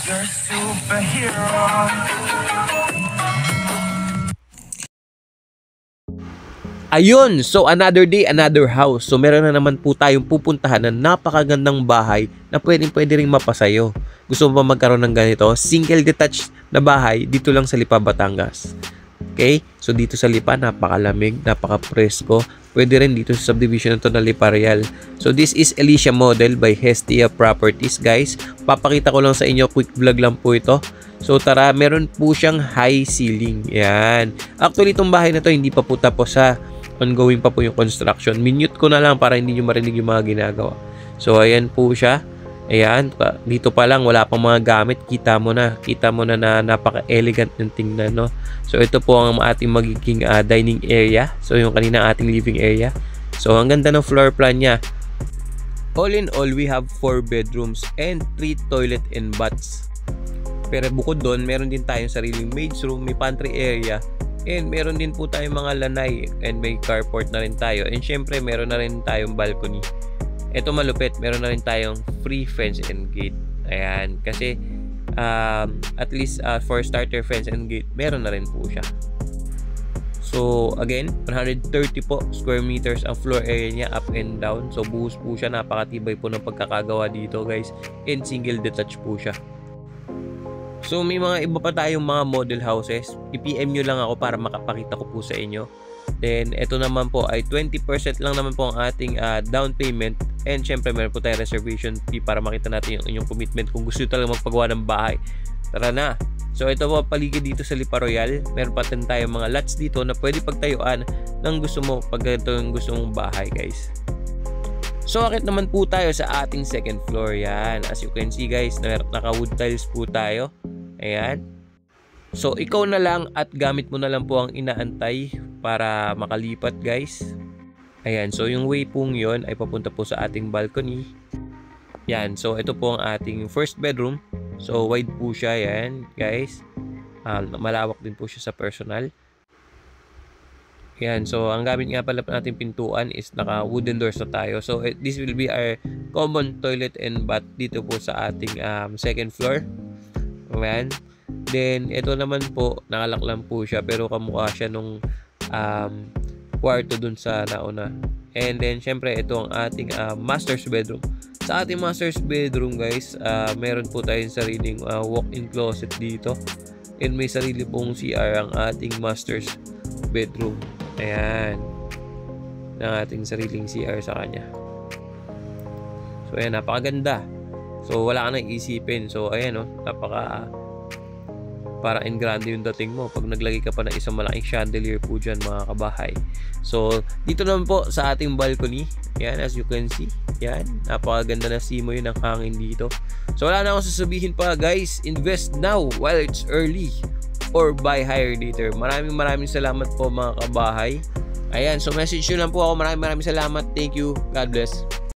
You're a superhero. Ayun, so another day, another house. So meron na naman po tayong pupuntahan na napakagandang bahay na pwede rin mapasayo. Gusto mo ba magkaroon ng ganito? Single detached na bahay dito lang sa Lipa, Batangas. Okay? So dito sa Lipa, napakalamig, napaka-presko. Pwede rin dito sa subdivision na Lipa Real. So this is Alicia Model by Hestia Properties, guys. Papakita ko lang sa inyo, quick vlog lang po ito. So tara, meron po siyang high ceiling. Yan. Actually, itong bahay na to hindi pa po tapos ha. Ongoing pa po yung construction. Minute ko na lang para hindi nyo marinig yung mga ginagawa. So ayan po siya. Ayan, dito pa lang wala pang mga gamit, kita mo na na napaka-elegant ng tingnan, no. So ito po ang ating magiging dining area. So yung kanina ating living area. So ang ganda ng floor plan niya. All in all, we have 4 bedrooms and 3 toilet and baths. Pero bukod doon, meron din tayong sariling maid's room, may pantry area, and meron din po tayong mga lanay, and may carport na rin tayo. And syempre, meron na rin tayong balcony. Ito malupit, meron na rin tayong free fence and gate. Ayan, kasi at least for starter fence and gate, meron na rin po siya. So again, 130 po square meters ang floor area niya, up and down. So buhos po siya, napakatibay po ng pagkakagawa dito, guys. And single detached po siya. So may mga iba pa tayong mga model houses. I-PM nyo lang ako para makapakita ko po sa inyo. Then ito naman po ay 20% lang naman po ang ating down payment. And syempre meron po tayong reservation fee para makita natin yung inyong commitment kung gusto nyo talaga magpagawa ng bahay. Tara na! So ito po paligid dito sa Lipa Royal. Meron pa din tayong mga lots dito na pwede pagtayuan ng gusto mo pag ito yung gusto mong bahay, guys. So akit naman po tayo sa ating second floor. Yan, as you can see, guys, naka wood tiles po tayo. Ayan. So ikaw na lang at gamit mo na lang po ang inaantay para makalipat, guys. Ayan, so yung way pong yon ay papunta po sa ating balcony. Yan, so ito po ang ating first bedroom. So wide po siya, yan, guys. Malawak din po siya sa personal. Yan, so ang gamit nga pala natin pintuan is naka wooden doors na tayo. So this will be our common toilet and bath dito po sa ating second floor. Ayan. Then ito naman po, nakalak lang po siya pero kamukha siya nung kwarto dun sa nauna. And then syempre ito ang ating master's bedroom. Sa ating master's bedroom, guys, meron po tayong sariling walk-in closet dito. And may sarili pong CR ang ating master's bedroom. Ayan. Ng ating sariling CR sa kanya. So ayan, napakaganda. So wala ka nang isipin. So ayan, oh, para en grande yung dating mo pag naglagay ka pa ng isang malaking chandelier po dyan, mga kabahay. So dito naman po sa ating balcony, yan, as you can see, yan, napakaganda na simoy ng hangin dito. So wala na akong sasabihin pa, guys. Invest now while it's early or buy higher later. Maraming salamat po, mga kabahay. Ayan, so message nyo lang po ako. Maraming salamat. Thank you. God bless.